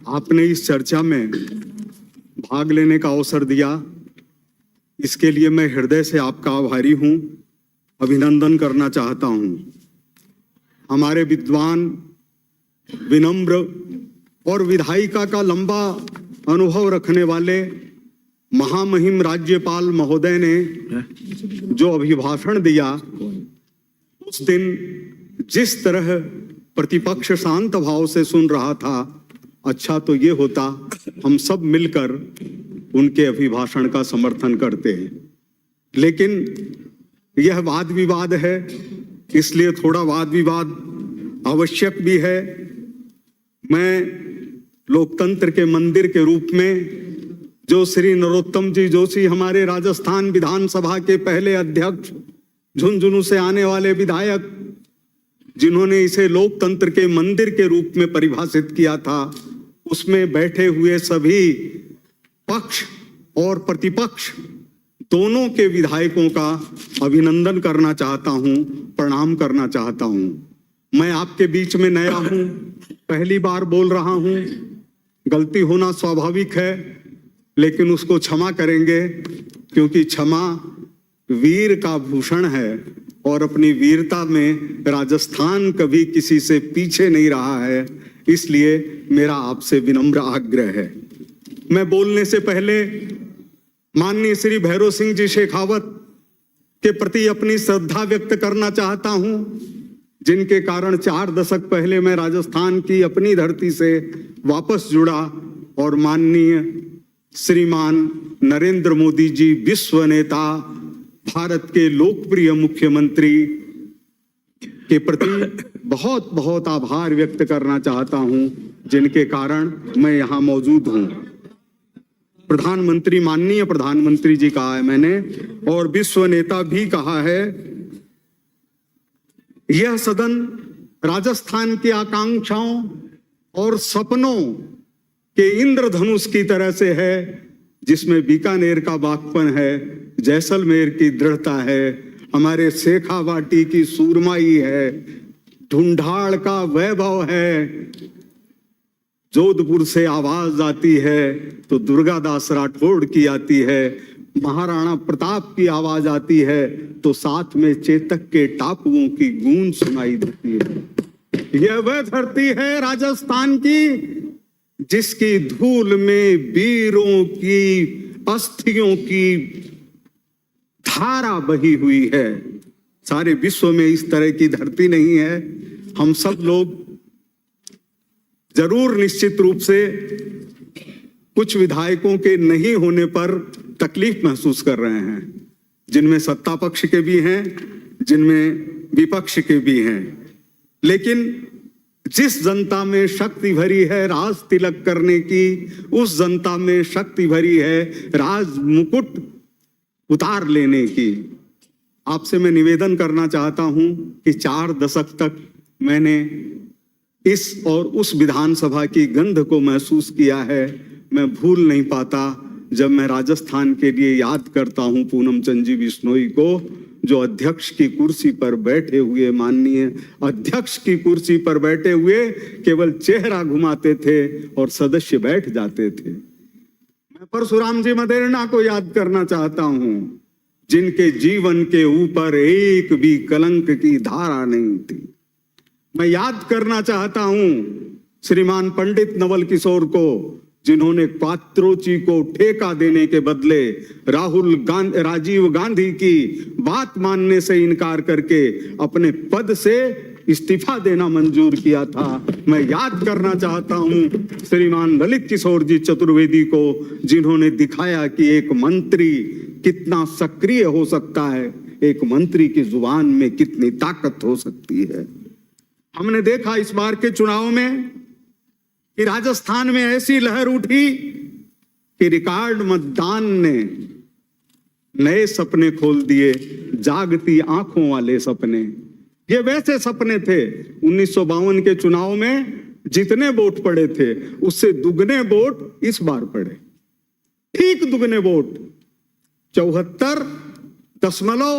आपने इस चर्चा में भाग लेने का अवसर दिया, इसके लिए मैं हृदय से आपका आभारी हूं, अभिनंदन करना चाहता हूं। हमारे विद्वान, विनम्र और विधायिका का लंबा अनुभव रखने वाले महामहिम राज्यपाल महोदय ने जो अभिभाषण दिया, उस दिन जिस तरह प्रतिपक्ष शांत भाव से सुन रहा था, अच्छा तो ये होता हम सब मिलकर उनके अभिभाषण का समर्थन करते हैं। लेकिन यह वाद विवाद है, इसलिए थोड़ा वाद विवाद आवश्यक भी है। मैं लोकतंत्र के मंदिर के रूप में जो श्री नरोत्तम जी जोशी, हमारे राजस्थान विधानसभा के पहले अध्यक्ष, झुंझुनू से आने वाले विधायक, जिन्होंने इसे लोकतंत्र के मंदिर के रूप में परिभाषित किया था, उसमें बैठे हुए सभी पक्ष और प्रतिपक्ष दोनों के विधायकों का अभिनंदन करना चाहता हूं, प्रणाम करना चाहता हूं। मैं आपके बीच में नया हूं, पहली बार बोल रहा हूं, गलती होना स्वाभाविक है, लेकिन उसको क्षमा करेंगे, क्योंकि क्षमा वीर का भूषण है और अपनी वीरता में राजस्थान कभी किसी से पीछे नहीं रहा है। इसलिए मेरा आपसे विनम्र आग्रह है। मैं बोलने से पहले माननीय श्री भैरव सिंह जी शेखावत के प्रति अपनी श्रद्धा व्यक्त करना चाहता हूं, जिनके कारण 4 दशक पहले मैं राजस्थान की अपनी धरती से वापस जुड़ा और माननीय श्रीमान नरेंद्र मोदी जी, विश्व नेता, भारत के लोकप्रिय मुख्यमंत्री के प्रति बहुत बहुत आभार व्यक्त करना चाहता हूं, जिनके कारण मैं यहां मौजूद हूं। प्रधानमंत्री, माननीय प्रधानमंत्री जी कहा है मैंने, और विश्व नेता भी कहा है। यह सदन राजस्थान की आकांक्षाओं और सपनों के इंद्रधनुष की तरह से है, जिसमें बीकानेर का बागपन है, जैसलमेर की दृढ़ता है, हमारे शेखावाटी की सूरमाई है, ढूंढाड़ का वैभव है। जोधपुर से आवाज आती है तो दुर्गादास राठौड़ की आती है, महाराणा प्रताप की आवाज आती है तो साथ में चेतक के टापुओं की गूंज सुनाई देती है। यह वह धरती है राजस्थान की, जिसकी धूल में वीरों की अस्थियों की धारा बही हुई है। सारे विश्व में इस तरह की धरती नहीं है। हम सब लोग जरूर निश्चित रूप से कुछ विधायकों के नहीं होने पर तकलीफ महसूस कर रहे हैं, जिनमें सत्ता पक्ष के भी हैं, जिनमें विपक्ष के भी हैं। लेकिन जिस जनता में शक्ति भरी है राज तिलक करने की, उस जनता में शक्ति भरी है राज मुकुट उतार लेने की। आपसे मैं निवेदन करना चाहता हूं कि 4 दशक तक मैंने इस और उस विधानसभा की गंध को महसूस किया है। मैं भूल नहीं पाता जब मैं राजस्थान के लिए याद करता हूं पूनम चंद जी बिश्नोई को, जो अध्यक्ष की कुर्सी पर बैठे हुए, माननीय अध्यक्ष की कुर्सी पर बैठे हुए केवल चेहरा घुमाते थे और सदस्य बैठ जाते थे। मैं परशुराम जी मदेरणा को याद करना चाहता हूं, जिनके जीवन के ऊपर एक भी कलंक की धारा नहीं थी। मैं याद करना चाहता हूं श्रीमान पंडित नवल किशोर को, जिन्होंने क्वात्रोची को ठेका देने के बदले राजीव गांधी की बात मानने से इनकार करके अपने पद से इस्तीफा देना मंजूर किया था। मैं याद करना चाहता हूं श्रीमान ललित किशोर जी चतुर्वेदी को, जिन्होंने दिखाया कि एक मंत्री कितना सक्रिय हो सकता है, एक मंत्री की जुबान में कितनी ताकत हो सकती है। हमने देखा इस बार के चुनाव में कि राजस्थान में ऐसी लहर उठी कि रिकॉर्ड मतदान ने नए सपने खोल दिए, जागती आंखों वाले सपने। ये वैसे सपने थे 1952 के चुनाव में जितने वोट पड़े थे उससे दुगने वोट इस बार पड़े, ठीक दुगने वोट, 74.2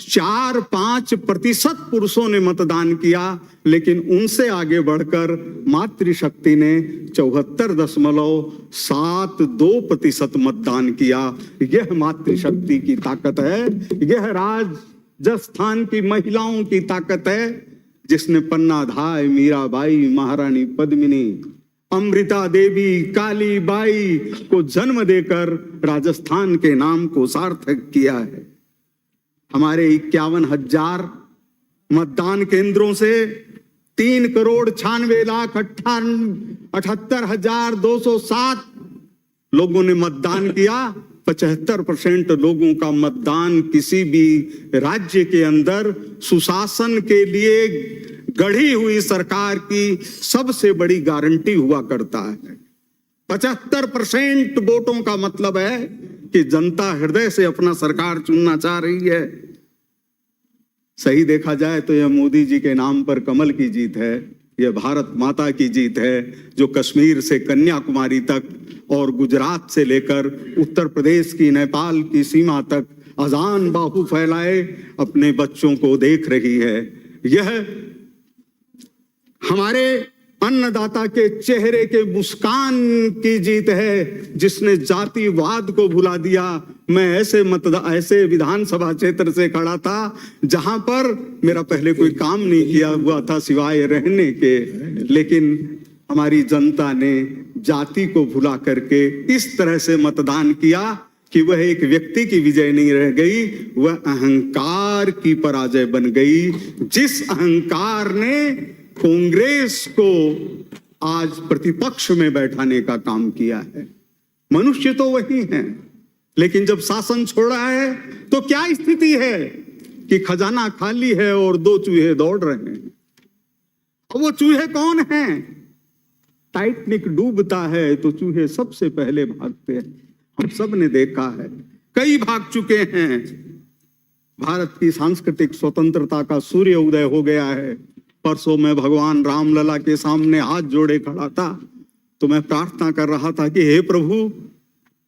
4-5% पुरुषों ने मतदान किया, लेकिन उनसे आगे बढ़कर मातृशक्ति ने 74.72% मतदान किया। यह मातृशक्ति की ताकत है, यह राजस्थान की महिलाओं की ताकत है, जिसने पन्ना धाय, मीराबाई, महारानी पद्मिनी, अमृता देवी, काली बाई को जन्म देकर राजस्थान के नाम को सार्थक किया है। हमारे 51,000 मतदान केंद्रों से 3,96,78,207 लोगों ने मतदान किया। 75% लोगों का मतदान किसी भी राज्य के अंदर सुशासन के लिए गढ़ी हुई सरकार की सबसे बड़ी गारंटी हुआ करता है। 75% वोटों का मतलब है कि जनता हृदय से अपना सरकार चुनना चाह रही है। सही देखा जाए तो यह मोदी जी के नाम पर कमल की जीत है, यह भारत माता की जीत है, जो कश्मीर से कन्याकुमारी तक और गुजरात से लेकर उत्तर प्रदेश की नेपाल की सीमा तक अजान बाहु फैलाए अपने बच्चों को देख रही है। यह हमारे अन्नदाता के चेहरे के मुस्कान की जीत है, जिसने जातिवाद को भुला दिया। मैं ऐसे विधानसभा क्षेत्र से खड़ा था जहां पर मेरा पहले कोई काम नहीं किया हुआ था सिवाय रहने के, लेकिन हमारी जनता ने जाति को भुला करके इस तरह से मतदान किया कि वह एक व्यक्ति की विजय नहीं रह गई, वह अहंकार की पराजय बन गई। जिस अहंकार ने कांग्रेस को आज प्रतिपक्ष में बैठाने का काम किया है। मनुष्य तो वही है, लेकिन जब शासन छोड़ा है तो क्या स्थिति है कि खजाना खाली है और 2 चूहे दौड़ रहे हैं। और वो चूहे कौन हैं? टाइटैनिक डूबता है तो चूहे सबसे पहले भागते हैं। हम सब ने देखा है, कई भाग चुके हैं। भारत की सांस्कृतिक स्वतंत्रता का सूर्य उदय हो गया है। परसों मैं भगवान रामलला के सामने हाथ जोड़े खड़ा था तो मैं प्रार्थना कर रहा था कि हे प्रभु,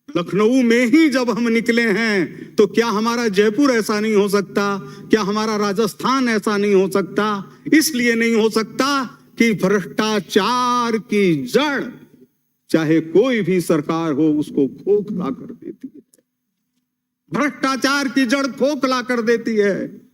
लखनऊ में ही जब हम निकले हैं तो क्या हमारा जयपुर ऐसा नहीं हो सकता? क्या हमारा राजस्थान ऐसा नहीं हो सकता? इसलिए नहीं हो सकता कि भ्रष्टाचार की जड़ चाहे कोई भी सरकार हो उसको खोखला कर देती है। भ्रष्टाचार की जड़ खोखला कर देती है।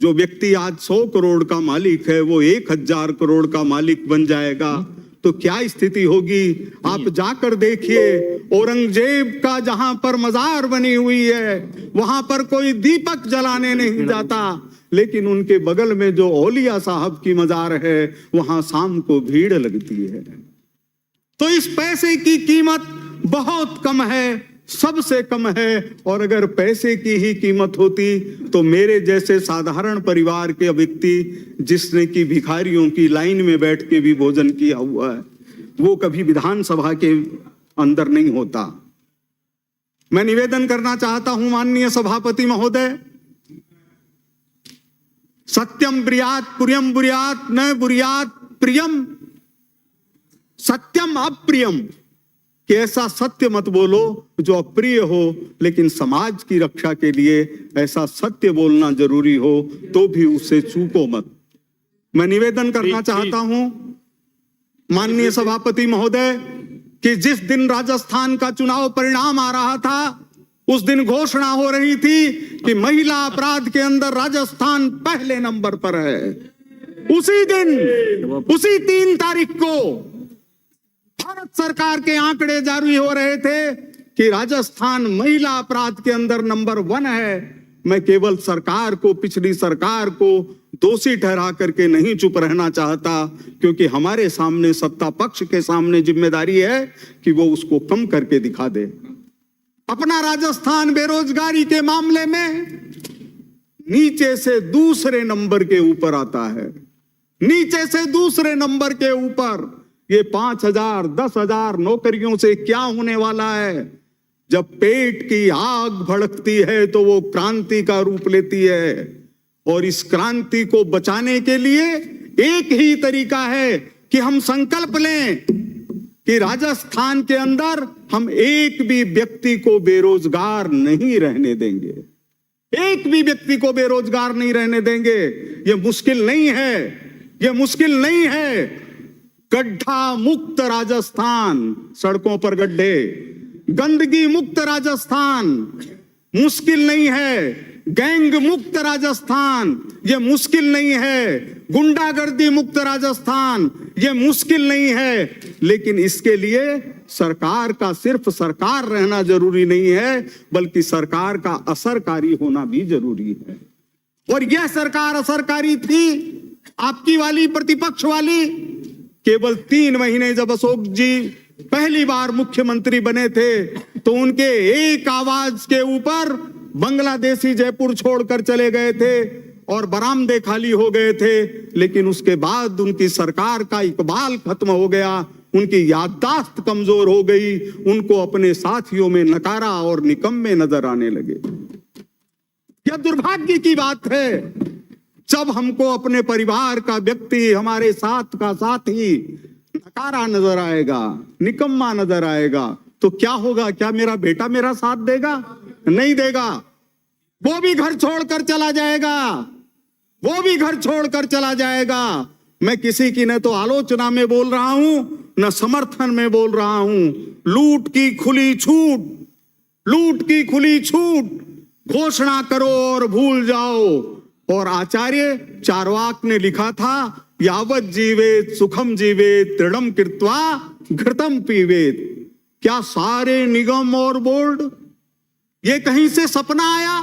जो व्यक्ति आज 100 करोड़ का मालिक है वो 1000 करोड़ का मालिक बन जाएगा तो क्या स्थिति होगी? आप जाकर देखिए, औरंगजेब का जहां पर मजार बनी हुई है वहां पर कोई दीपक जलाने नहीं जाता, लेकिन उनके बगल में जो औलिया साहब की मजार है वहां शाम को भीड़ लगती है। तो इस पैसे की कीमत बहुत कम है, सबसे कम है। और अगर पैसे की ही कीमत होती तो मेरे जैसे साधारण परिवार के व्यक्ति, जिसने की भिखारियों की लाइन में बैठ के भी भोजन किया हुआ है, वो कभी विधानसभा के अंदर नहीं होता। मैं निवेदन करना चाहता हूं माननीय सभापति महोदय, सत्यम ब्रियात पुर्यम बुर्यात न बुर्यात प्रियम, सत्यम अप्रियम, कि ऐसा सत्य मत बोलो जो अप्रिय हो, लेकिन समाज की रक्षा के लिए ऐसा सत्य बोलना जरूरी हो तो भी उससे चूको मत। मैं निवेदन करना चाहता हूं माननीय सभापति महोदय कि जिस दिन राजस्थान का चुनाव परिणाम आ रहा था उस दिन घोषणा हो रही थी कि महिला अपराध के अंदर राजस्थान पहले नंबर पर है। उसी दिन, उसी 3 तारीख को भारत सरकार के आंकड़े जारी हो रहे थे कि राजस्थान महिला अपराध के अंदर नंबर 1 है। मैं केवल सरकार को, पिछली सरकार को दोषी ठहरा करके नहीं चुप रहना चाहता, क्योंकि हमारे सामने, सत्ता पक्ष के सामने जिम्मेदारी है कि वो उसको कम करके दिखा दे। अपना राजस्थान बेरोजगारी के मामले में नीचे से दूसरे नंबर के ऊपर आता है, नीचे से दूसरे नंबर के ऊपर। ये 5000, 10,000 नौकरियों से क्या होने वाला है? जब पेट की आग भड़कती है तो वो क्रांति का रूप लेती है, और इस क्रांति को बचाने के लिए एक ही तरीका है कि हम संकल्प लें कि राजस्थान के अंदर हम एक भी व्यक्ति को बेरोजगार नहीं रहने देंगे। एक भी व्यक्ति को बेरोजगार नहीं रहने देंगे। ये मुश्किल नहीं है, ये मुश्किल नहीं है। गड्ढा मुक्त राजस्थान, सड़कों पर गड्ढे, गंदगी मुक्त राजस्थान मुश्किल नहीं है। गैंग मुक्त राजस्थान ये मुश्किल नहीं है। गुंडागर्दी मुक्त राजस्थान ये मुश्किल नहीं है। लेकिन इसके लिए सरकार का सिर्फ सरकार रहना जरूरी नहीं है, बल्कि सरकार का असरकारी होना भी जरूरी है। और यह सरकार असरकारी थी आपकी वाली, प्रतिपक्ष वाली। केवल 3 महीने जब अशोक जी पहली बार मुख्यमंत्री बने थे तो उनके एक आवाज के ऊपर बांग्लादेशी जयपुर छोड़कर चले गए थे और बरामदे खाली हो गए थे। लेकिन उसके बाद उनकी सरकार का इकबाल खत्म हो गया, उनकी याददाश्त कमजोर हो गई, उनको अपने साथियों में नकारा और निकम्मे नजर आने लगे। यह दुर्भाग्य की बात है। जब हमको अपने परिवार का व्यक्ति, हमारे साथ का साथी नकारा नजर आएगा, निकम्मा नजर आएगा, तो क्या होगा? क्या मेरा बेटा मेरा साथ देगा? नहीं देगा। वो भी घर छोड़कर चला जाएगा, वो भी घर छोड़कर चला जाएगा। मैं किसी की न तो आलोचना में बोल रहा हूं, न समर्थन में बोल रहा हूं। लूट की खुली छूट, लूट की खुली छूट घोषणा करो और भूल जाओ। और आचार्य चार्वाक ने लिखा था, यावत जीवेत सुखम जीवेत तृणम कृत्वा घृतम पीवेत। क्या सारे निगम और बोर्ड ये कहीं से सपना आया?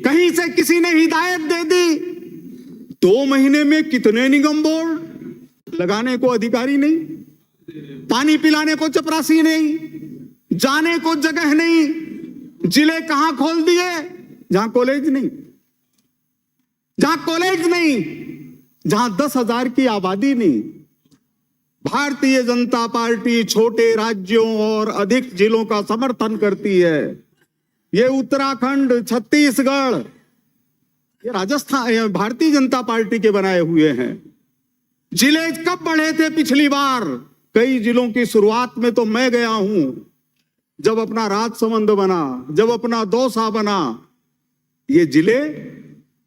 कहीं से किसी ने हिदायत दे दी? 2 महीने में कितने निगम बोर्ड? लगाने को अधिकारी नहीं, पानी पिलाने को चपरासी नहीं, जाने को जगह नहीं। जिले कहां खोल दिए? जहां कॉलेज नहीं, जहां कॉलेज नहीं, जहां 10,000 की आबादी नहीं। भारतीय जनता पार्टी छोटे राज्यों और अधिक जिलों का समर्थन करती है। ये उत्तराखंड, छत्तीसगढ़, ये राजस्थान भारतीय जनता पार्टी के बनाए हुए हैं। जिले कब बढ़े थे पिछली बार? कई जिलों की शुरुआत में तो मैं गया हूं, जब अपना राजसमंद बना, जब अपना दौसा बना, ये जिले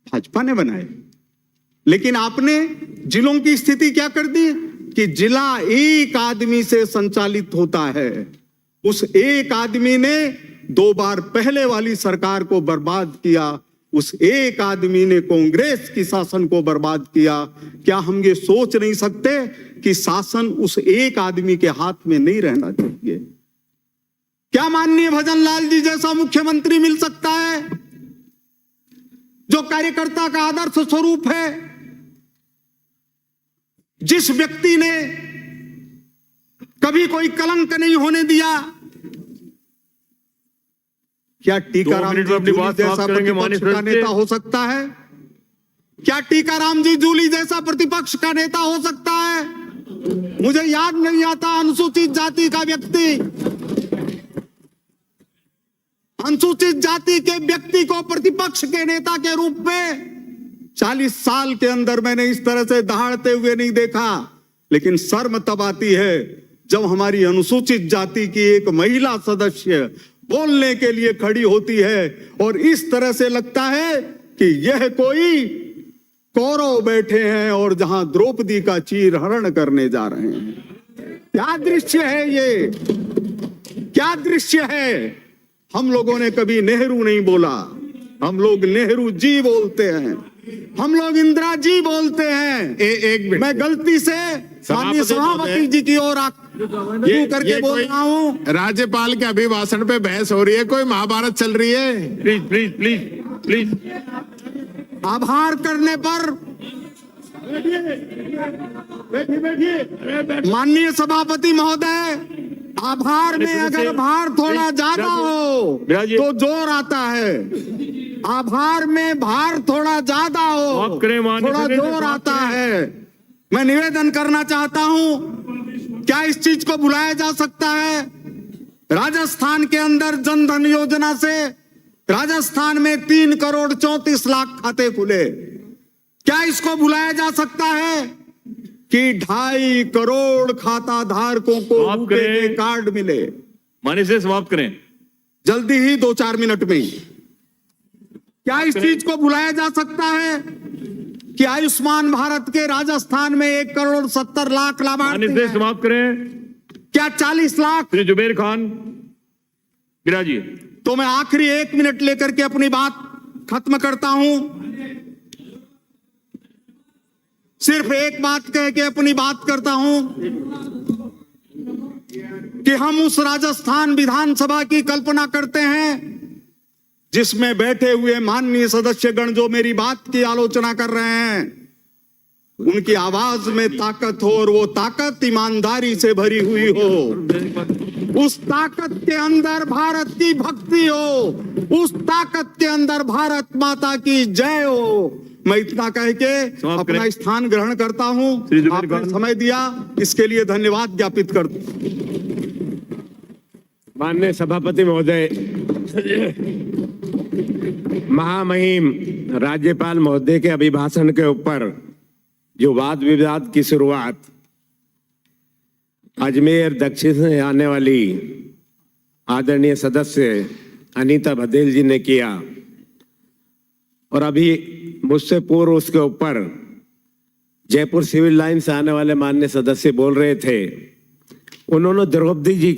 भाजपा ने बनाए। लेकिन आपने जिलों की स्थिति क्या कर दी कि जिला एक आदमी से संचालित होता है। उस एक आदमी ने 2 बार पहले वाली सरकार को बर्बाद किया, उस एक आदमी ने कांग्रेस की शासन को बर्बाद किया। क्या हम ये सोच नहीं सकते कि शासन उस एक आदमी के हाथ में नहीं रहना चाहिए? क्या माननीय भजन लाल जी जैसा मुख्यमंत्री मिल सकता है जो कार्यकर्ता का आदर्श स्वरूप है, जिस व्यक्ति ने कभी कोई कलंक नहीं होने दिया? क्या टीकाराम जी जूली जैसा प्रतिपक्ष का नेता हो सकता है? क्या टीकाराम जी जूली जैसा प्रतिपक्ष का नेता हो सकता है? मुझे याद नहीं आता अनुसूचित जाति का व्यक्ति, अनुसूचित जाति के व्यक्ति को प्रतिपक्ष के नेता के रूप में 40 साल के अंदर मैंने इस तरह से दहाड़ते हुए नहीं देखा। लेकिन शर्म तब आती है जब हमारी अनुसूचित जाति की एक महिला सदस्य बोलने के लिए खड़ी होती है और इस तरह से लगता है कि यह कोई कौरव बैठे हैं और जहां द्रौपदी का चीर हरण करने जा रहे हैं। क्या दृश्य है ये? क्या दृश्य है? हम लोगों ने कभी नेहरू नहीं बोला, हम लोग नेहरू जी बोलते हैं, हम लोग इंदिरा जी बोलते हैं। एक मिनट, मैं गलती से माननीय सभापति जी की ओर करके बोल रहा हूँ। राज्यपाल के अभिभाषण पे बहस हो रही है, कोई महाभारत चल रही है। प्लीज प्लीज प्लीज प्लीज आभार करने पर माननीय सभापति महोदय, आभार में अगर भार थोड़ा ज्यादा हो तो जोर आता है। आभार में भार थोड़ा ज्यादा हो थोड़ा जोर आता है। मैं निवेदन करना चाहता हूं, क्या इस चीज को बुलाया जा सकता है? राजस्थान के अंदर जनधन योजना से राजस्थान में 3 करोड़ 34 लाख खाते खुले। क्या इसको बुलाया जा सकता है कि 2.5 करोड़ खाता धारकों को रुपए के कार्ड मिले? माने से समाप्त करें जल्दी ही, 2-4 मिनट में ही। क्या इस चीज को भुलाया जा सकता है कि आयुष्मान भारत के राजस्थान में 1,70,00,000 लाभार्थी माननीय हैं? समाप्त करें। क्या 40 लाख? श्री जुबेर खान बिराजिए। तो मैं आखिरी 1 मिनट लेकर के अपनी बात खत्म करता हूं। सिर्फ एक बात कह के अपनी बात करता हूं कि हम उस राजस्थान विधानसभा की कल्पना करते हैं जिसमें बैठे हुए माननीय सदस्यगण जो मेरी बात की आलोचना कर रहे हैं, उनकी आवाज में ताकत हो और वो ताकत ईमानदारी से भरी हुई हो। उस ताकत के अंदर भारत की भक्ति हो, उस ताकत के अंदर भारत माता की जय हो। मैं इतना कह के अपना स्थान ग्रहण करता हूं। आपने समय दिया, इसके लिए धन्यवाद ज्ञापित करता हूं। माननीय सभापति महोदय, महामहिम राज्यपाल महोदय के अभिभाषण के ऊपर जो वाद विवाद की शुरुआत अजमेर दक्षिण से आने वाली आदरणीय सदस्य अनीता भदेल जी ने किया, और अभी मुझसे पूर्व उसके ऊपर जयपुर सिविल लाइन से आने वाले माननीय सदस्य बोल रहे थे, उन्होंने द्रौपदी जी